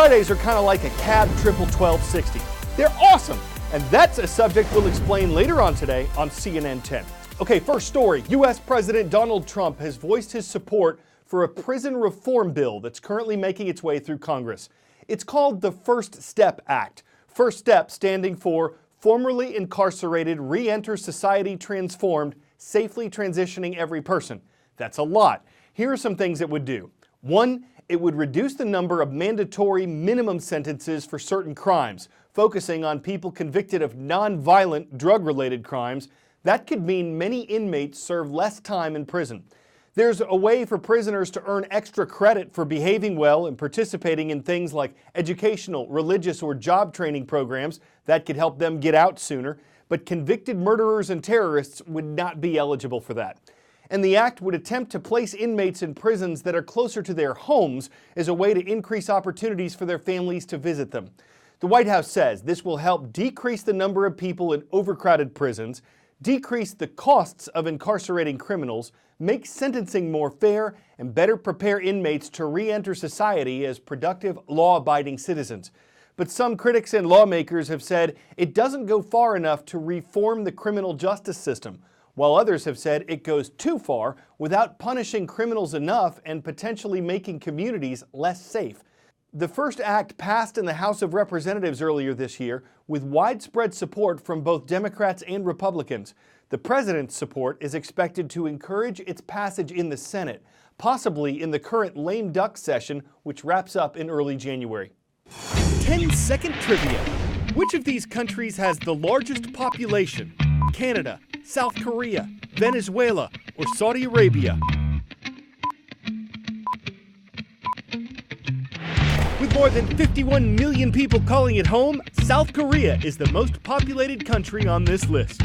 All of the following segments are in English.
Fridays are kind of like a cab 12-12-60. They're awesome, and that's a subject we'll explain later on today on CNN 10. Okay, first story. U.S. President Donald Trump has voiced his support for a prison reform bill that's currently making its way through Congress. It's called the First Step Act. First Step standing for Formerly Incarcerated Re-Enter Society Transformed, Safely Transitioning Every Person. That's a lot. Here are some things it would do. 1, it would reduce the number of mandatory minimum sentences for certain crimes, focusing on people convicted of non-violent drug-related crimes. That could mean many inmates serve less time in prison. There's a way for prisoners to earn extra credit for behaving well and participating in things like educational, religious, or job training programs that could help them get out sooner, but convicted murderers and terrorists would not be eligible for that. And the act would attempt to place inmates in prisons that are closer to their homes as a way to increase opportunities for their families to visit them. The White House says this will help decrease the number of people in overcrowded prisons, decrease the costs of incarcerating criminals, make sentencing more fair, and better prepare inmates to re-enter society as productive, law-abiding citizens. But some critics and lawmakers have said it doesn't go far enough to reform the criminal justice system, while others have said it goes too far without punishing criminals enough and potentially making communities less safe. The first act passed in the House of Representatives earlier this year with widespread support from both Democrats and Republicans. The president's support is expected to encourage its passage in the Senate, possibly in the current lame duck session, which wraps up in early January. 10-second trivia. Which of these countries has the largest population? Canada, South Korea, Venezuela, or Saudi Arabia? With more than 51 million people calling it home, South Korea is the most populated country on this list.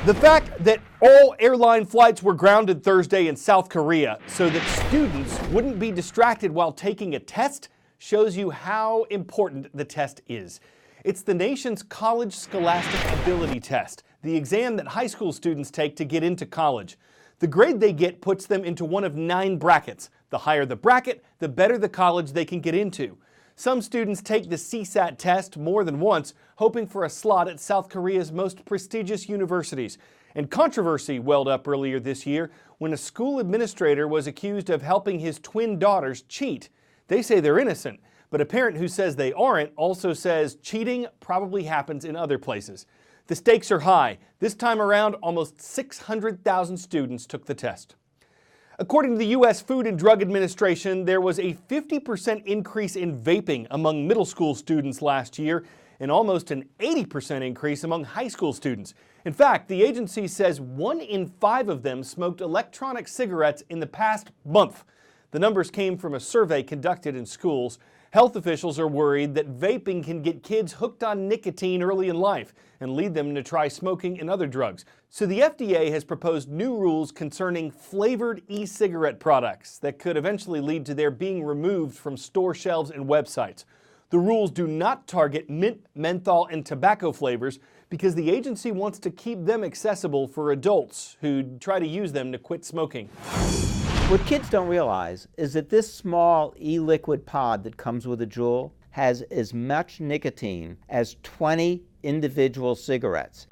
The fact that all airline flights were grounded Thursday in South Korea so that students wouldn't be distracted while taking a test shows you how important the test is. It's the nation's college scholastic ability test, the exam that high school students take to get into college. The grade they get puts them into one of 9 brackets. The higher the bracket, the better the college they can get into. Some students take the CSAT test more than once, hoping for a slot at South Korea's most prestigious universities. And controversy welled up earlier this year when a school administrator was accused of helping his twin daughters cheat. They say they're innocent, but a parent who says they aren't also says cheating probably happens in other places. The stakes are high. This time around, almost 600,000 students took the test. According to the U.S. Food and Drug Administration, there was a 50% increase in vaping among middle school students last year and almost an 80% increase among high school students. In fact, the agency says 1 in 5 of them smoked electronic cigarettes in the past month. The numbers came from a survey conducted in schools. Health officials are worried that vaping can get kids hooked on nicotine early in life and lead them to try smoking and other drugs. So the FDA has proposed new rules concerning flavored e-cigarette products that could eventually lead to their being removed from store shelves and websites. The rules do not target mint, menthol, and tobacco flavors because the agency wants to keep them accessible for adults who try to use them to quit smoking. What kids don't realize is that this small e-liquid pod that comes with a Juul has as much nicotine as 20 individual cigarettes.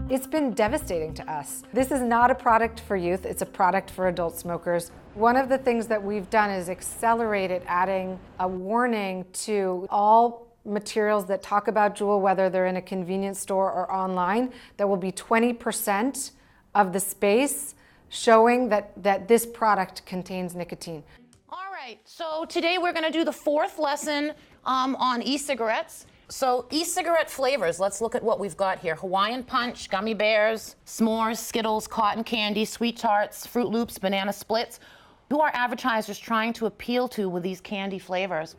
It's been devastating to us. This is not a product for youth, it's a product for adult smokers. One of the things that we've done is accelerated adding a warning to all materials that talk about Juul, whether they're in a convenience store or online. There will be 20% of the space showing that this product contains nicotine. All right, so today we're going to do the 4th lesson on e-cigarettes. So e-cigarette flavors, let's look at what we've got here. Hawaiian Punch, gummy bears, s'mores, Skittles, cotton candy, sweet tarts, Fruit Loops, banana splits. Who are advertisers trying to appeal to with these candy flavors?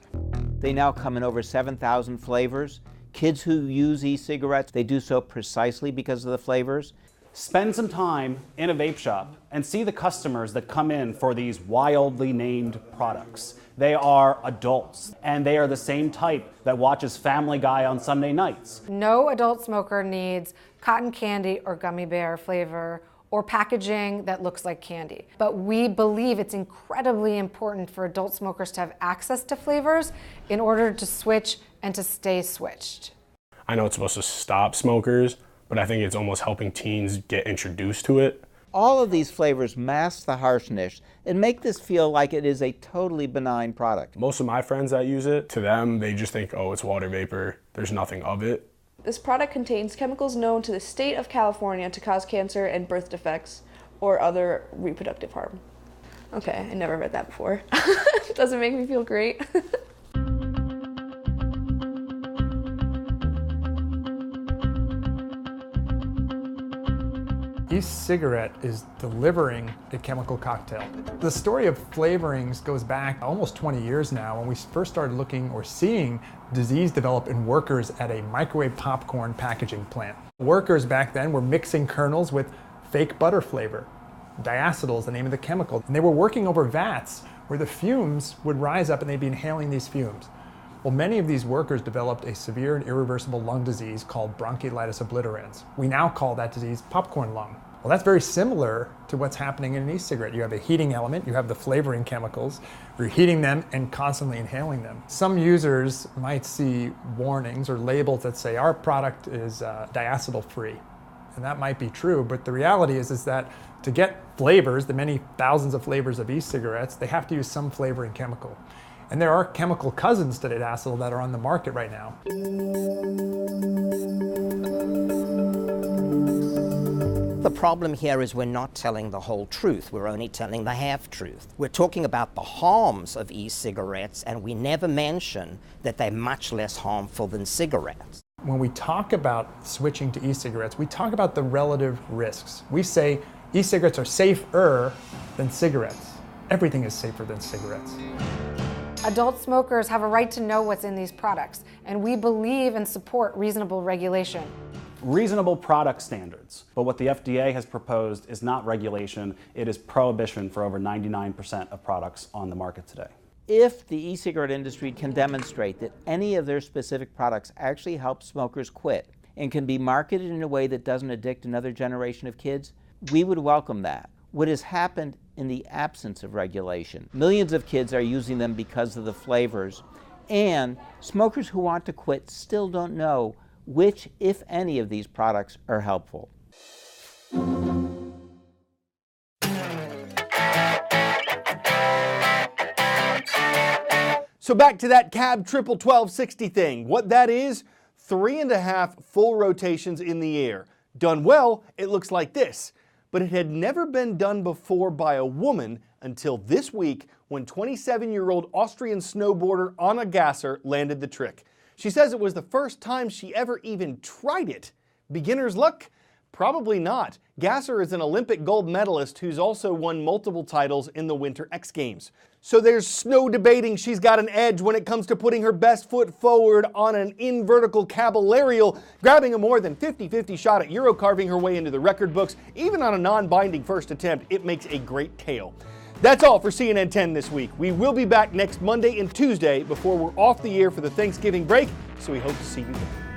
They now come in over 7,000 flavors. Kids who use e-cigarettes, they do so precisely because of the flavors. Spend some time in a vape shop and see the customers that come in for these wildly named products. They are adults, and they are the same type that watches Family Guy on Sunday nights. No adult smoker needs cotton candy or gummy bear flavor or packaging that looks like candy. But we believe it's incredibly important for adult smokers to have access to flavors in order to switch and to stay switched. I know it's supposed to stop smokers, but I think it's almost helping teens get introduced to it. All of these flavors mask the harshness and make this feel like it is a totally benign product. Most of my friends that use it, to them, they just think, oh, it's water vapor. There's nothing of it. This product contains chemicals known to the state of California to cause cancer and birth defects or other reproductive harm. Okay, I never read that before. Doesn't make me feel great. E-cigarette is delivering a chemical cocktail. The story of flavorings goes back almost 20 years now when we first started looking or seeing disease develop in workers at a microwave popcorn packaging plant. Workers back then were mixing kernels with fake butter flavor. Diacetyl is the name of the chemical. And they were working over vats where the fumes would rise up and they'd be inhaling these fumes. Well, many of these workers developed a severe and irreversible lung disease called bronchiolitis obliterans. We now call that disease popcorn lung. Well, that's very similar to what's happening in an e-cigarette. You have a heating element, you have the flavoring chemicals, you're heating them and constantly inhaling them. Some users might see warnings or labels that say our product is diacetyl free. And that might be true, but the reality is that to get flavors, the many thousands of flavors of e-cigarettes, they have to use some flavoring chemical. And there are chemical cousins to diacetyl that are on the market right now. The problem here is we're not telling the whole truth. We're only telling the half-truth. We're talking about the harms of e-cigarettes, and we never mention that they're much less harmful than cigarettes. When we talk about switching to e-cigarettes, we talk about the relative risks. We say e-cigarettes are safer than cigarettes. Everything is safer than cigarettes. Adult smokers have a right to know what's in these products, and we believe and support reasonable regulation. Reasonable product standards. But what the FDA has proposed is not regulation, it is prohibition for over 99% of products on the market today. If the e-cigarette industry can demonstrate that any of their specific products actually help smokers quit and can be marketed in a way that doesn't addict another generation of kids, we would welcome that. What has happened in the absence of regulation? Millions of kids are using them because of the flavors, and smokers who want to quit still don't know which, if any, of these products are helpful. So back to that cab triple 1260 thing. What that is, 3.5 full rotations in the air. Done well, it looks like this. But it had never been done before by a woman until this week when 27-year-old Austrian snowboarder Anna Gasser landed the trick. She says it was the first time she ever even tried it. Beginner's luck? Probably not. Gasser is an Olympic gold medalist who's also won multiple titles in the Winter X Games. So there's no debating she's got an edge when it comes to putting her best foot forward on an invertical caballerial, grabbing a more than 50-50 shot at Euro carving her way into the record books. Even on a non-binding first attempt, it makes a great tale. That's all for CNN 10 this week. We will be back next Monday and Tuesday before we're off the air for the Thanksgiving break, so we hope to see you then.